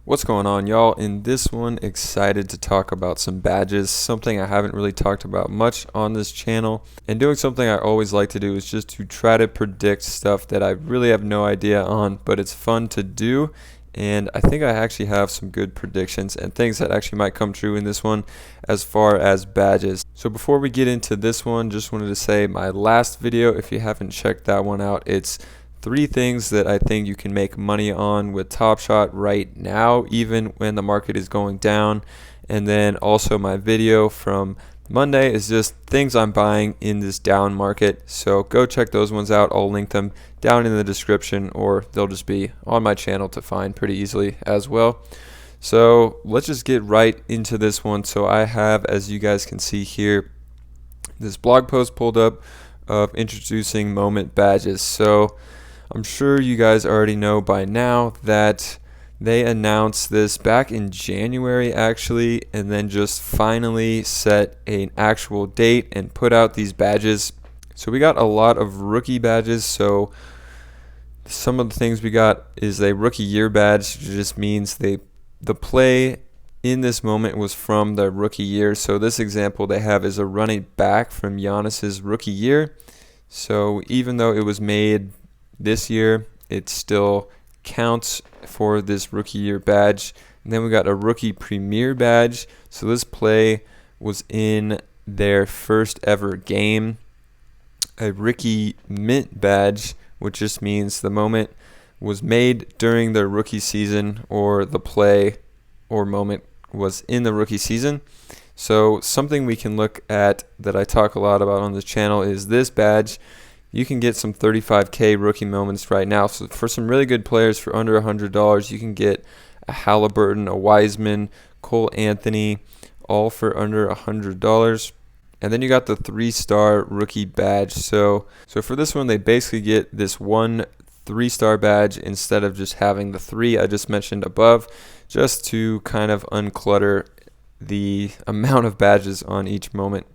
What's going on, y'all? In this one, excited to talk about some badges, something I haven't really talked about much on this channel. And doing something I always like to do is just to try to predict stuff that I really have no idea on, but it's fun to do. And I think I actually have some good predictions and things that actually might come true in this one as far as badges. So before we get into this one, just wanted to say my last video, if you haven't checked that one out, it's 3 things that I think you can make money on with Top Shot right now, even when the market is going down. And then also my video from Monday is just things I'm buying in this down market. So go check those ones out. I'll link them down in the description, or they'll just be on my channel to find pretty easily as well. So let's just get right into this one. So I have, as you guys can see here, this blog post pulled up of introducing moment badges. So I'm sure you guys already know by now that they announced this back in January actually, and then just finally set an actual date and put out these badges. So we got a lot of rookie badges. So some of the things we got is a rookie year badge, which just means the play in this moment was from the rookie year. So this example they have is a running back from Giannis's rookie year. So even though it was made this year, it still counts for this rookie year badge. And then we got a rookie premier badge. So this play was in their first ever game. A rookie mint badge, which just means the moment was made during their rookie season, or the play or moment was in the rookie season. So something we can look at that I talk a lot about on this channel is this badge. You can get some 35K rookie moments right now. So for some really good players for under $100, you can get a Halliburton, a Wiseman, Cole Anthony, all for under $100. And then you got the 3-star rookie badge. So for this one, they basically get this one 3-star badge instead of just having the 3 I just mentioned above, just to kind of unclutter the amount of badges on each moment.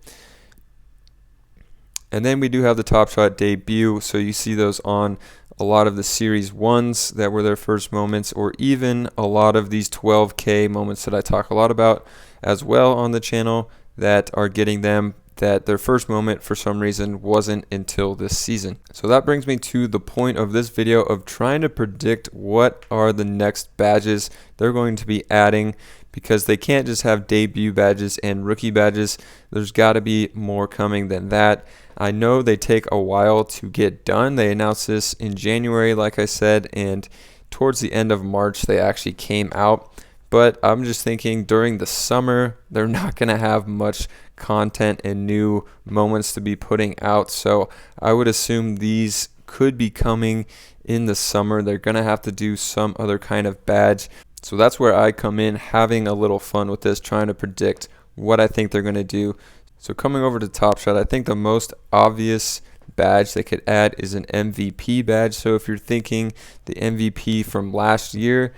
And then we do have the Top Shot debut, so you see those on a lot of the Series 1s that were their first moments, or even a lot of these 12K moments that I talk a lot about as well on the channel that are getting them, that their first moment for some reason wasn't until this season. So that brings me to the point of this video of trying to predict what are the next badges they're going to be adding, because they can't just have debut badges and rookie badges. There's got to be more coming than that. I know they take a while to get done. They announced this in January, like I said, and towards the end of March they actually came out. But I'm just thinking during the summer, they're not going to have much content and new moments to be putting out. So I would assume these could be coming in the summer. They're going to have to do some other kind of badge. So that's where I come in, having a little fun with this, trying to predict what I think they're going to do. So coming over to Top Shot, I think the most obvious badge they could add is an MVP badge. So if you're thinking the MVP from last year,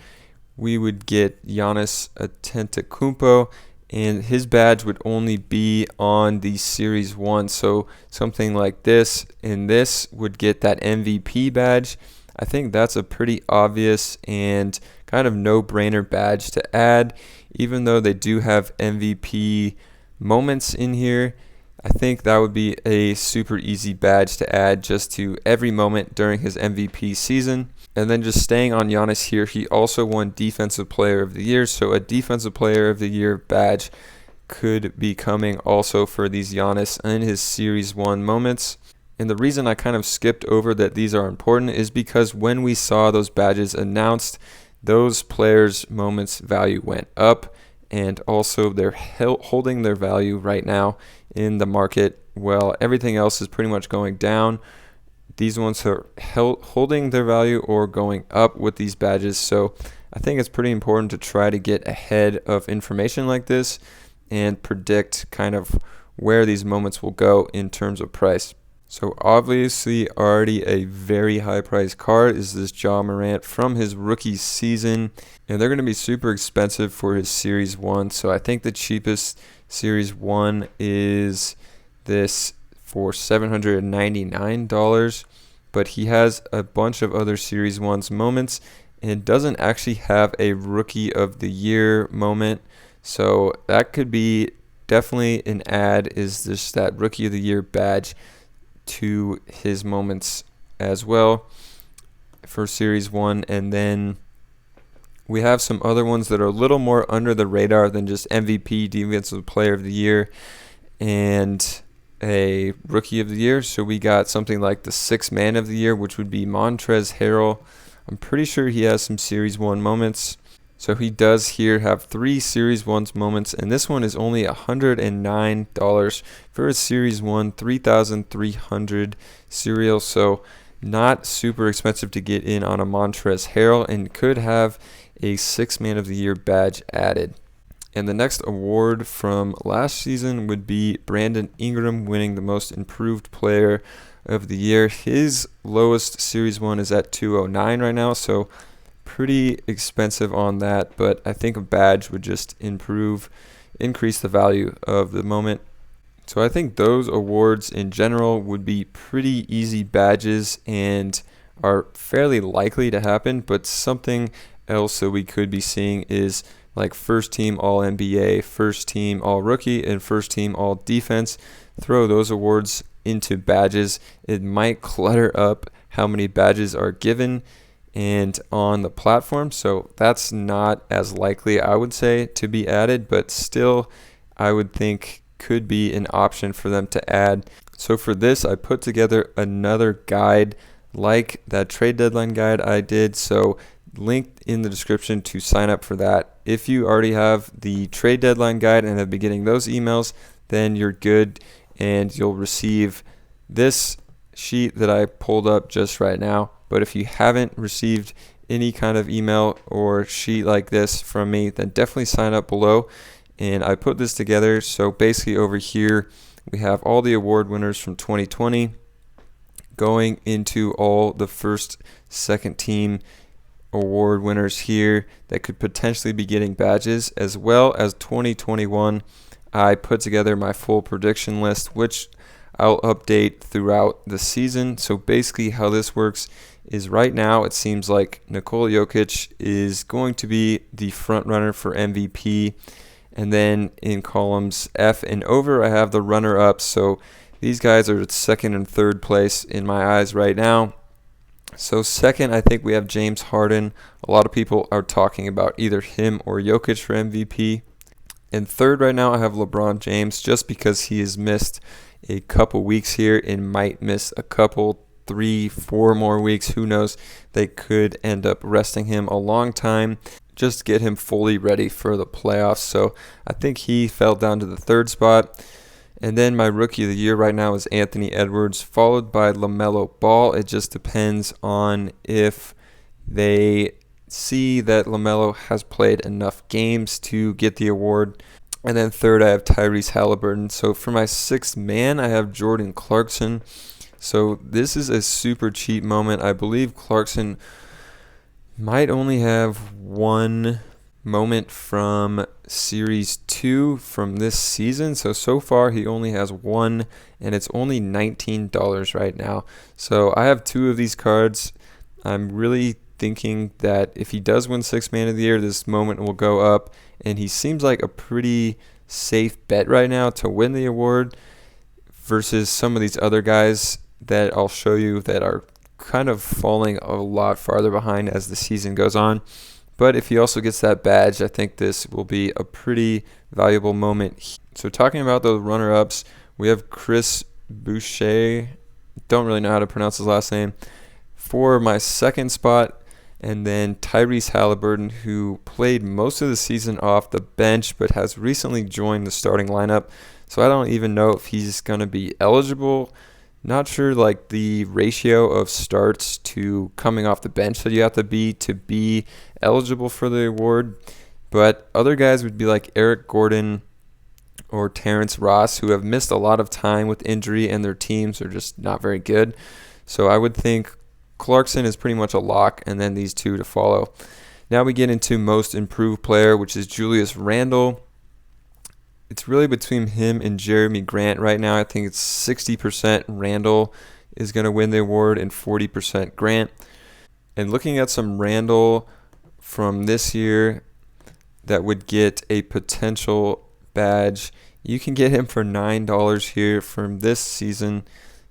we would get Giannis Antetokounmpo, and his badge would only be on the Series 1. So something like this, and this would get that MVP badge. I think that's a pretty obvious and kind of no-brainer badge to add, even though they do have MVP moments in here. I think that would be a super easy badge to add just to every moment during his MVP season. And then just staying on Giannis here, he also won Defensive Player of the Year, so a Defensive Player of the Year badge could be coming also for these Giannis and his Series 1 moments. And the reason I kind of skipped over that these are important is because when we saw those badges announced, those players' moments value went up, and also they're holding their value right now in the market. Well, everything else is pretty much going down. These ones are holding their value or going up with these badges. So I think it's pretty important to try to get ahead of information like this and predict kind of where these moments will go in terms of price. So obviously already a very high price card is this Ja Morant from his rookie season, and they're going to be super expensive for his Series 1. So I think the cheapest Series 1 is this for $799, but he has a bunch of other Series 1's moments, and doesn't actually have a Rookie of the Year moment. So that could be definitely an add, is just that Rookie of the Year badge to his moments as well for Series 1. And then we have some other ones that are a little more under the radar than just MVP, Defensive Player of the Year, and a Rookie of the Year. So we got something like the Sixth Man of the Year, which would be Montrezl Harrell. I'm pretty sure he has some Series 1 moments. So he does here have 3 Series 1 moments, and this one is only $109 for a Series 1, 3,300 serial. So not super expensive to get in on a Montrezl Harrell, and could have a Sixth Man of the Year badge added. And the next award from last season would be Brandon Ingram winning the Most Improved Player of the Year. His lowest Series 1 is at $209 right now, so pretty expensive on that, but I think a badge would just increase the value of the moment. So I think those awards in general would be pretty easy badges and are fairly likely to happen, but something else that we could be seeing is like first team all NBA, first team all rookie, and first team all defense. Throw those awards into badges. It might clutter up how many badges are given and on the platform, so that's not as likely, I would say, to be added, but still I would think could be an option for them to add. So for this, I put together another guide like that trade deadline guide I did, so linked in the description to sign up for that. If you already have the trade deadline guide and have been getting those emails, then you're good and you'll receive this sheet that I pulled up just right now. But if you haven't received any kind of email or sheet like this from me, then definitely sign up below. And I put this together. So basically over here, we have all the award winners from 2020 going into all the first, second team award winners here that could potentially be getting badges, as well as 2021. I put together my full prediction list, which I'll update throughout the season. So basically how this works is right now it seems like Nikola Jokic is going to be the front runner for MVP. And then in columns F and over, I have the runner-ups. So these guys are at second and third place in my eyes right now. So second, I think we have James Harden. A lot of people are talking about either him or Jokic for MVP. And third right now, I have LeBron James, just because he has missed a couple weeks here and might miss a couple, 3-4 more weeks. Who knows? They could end up resting him a long time just to get him fully ready for the playoffs. So I think he fell down to the third spot. And then my Rookie of the Year right now is Anthony Edwards, followed by LaMelo Ball. It just depends on if they see that LaMelo has played enough games to get the award. And then third, I have Tyrese Halliburton. So for my sixth man, I have Jordan Clarkson. So this is a super cheap moment. I believe Clarkson might only have one moment from Series 2 from this season. So far he only has one, and it's only $19 right now. So I have 2 of these cards. I'm really thinking that if he does win Sixth Man of the Year, this moment will go up, and he seems like a pretty safe bet right now to win the award versus some of these other guys that I'll show you that are kind of falling a lot farther behind as the season goes on. But if he also gets that badge, I think this will be a pretty valuable moment. So talking about the runner-ups, we have Chris Boucher. Don't really know how to pronounce his last name. For my second spot, and then Tyrese Halliburton, who played most of the season off the bench but has recently joined the starting lineup. So I don't even know if he's going to be eligible. Not sure like the ratio of starts to coming off the bench that you have to be eligible for the award. But other guys would be like Eric Gordon or Terrence Ross, who have missed a lot of time with injury and their teams are just not very good. So I would think Clarkson is pretty much a lock, and then these 2 to follow. Now we get into Most Improved Player, which is Julius Randle. It's really between him and Jeremy Grant right now. I think it's 60% Randle is going to win the award and 40% Grant. And looking at some Randall from this year that would get a potential badge, you can get him for $9 here from this season,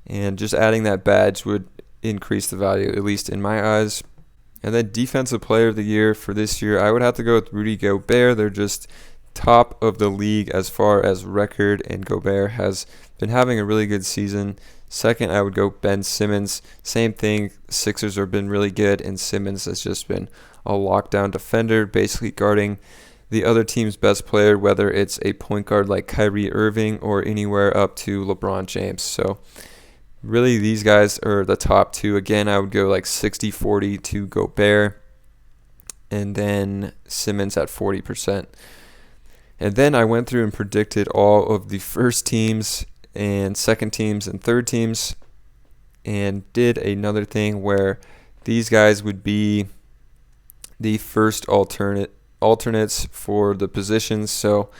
and just adding that badge would increase the value, at least in my eyes. And then Defensive Player of the Year for this year, I would have to go with Rudy Gobert. They're just top of the league as far as record, and Gobert has been having a really good season. Second, I would go Ben Simmons. Same thing, Sixers have been really good, and Simmons has just been a lockdown defender, basically guarding the other team's best player, whether it's a point guard like Kyrie Irving or anywhere up to LeBron James. So really, these guys are the top two. Again, I would go like 60-40 to Gobert, and then Simmons at 40%. And then I went through and predicted all of the first teams and second teams and third teams, and did another thing where these guys would be the first alternates for the positions. So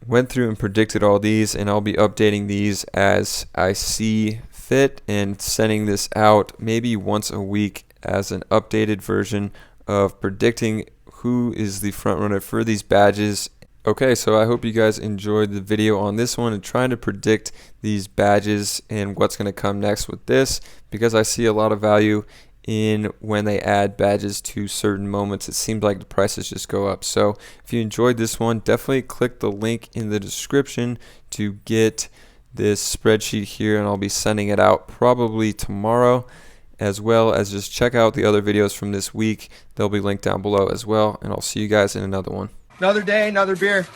went through and predicted all these, and I'll be updating these as I see fit and sending this out maybe once a week as an updated version of predicting who is the front runner for these badges. Okay, so I hope you guys enjoyed the video on this one and trying to predict these badges and what's going to come next with this, because I see a lot of value in when they add badges to certain moments. It seems like the prices just go up. So if you enjoyed this one, definitely click the link in the description to get this spreadsheet here, and I'll be sending it out probably tomorrow, as well as just check out the other videos from this week. They'll be linked down below as well, and I'll see you guys in another one. Another day, another beer.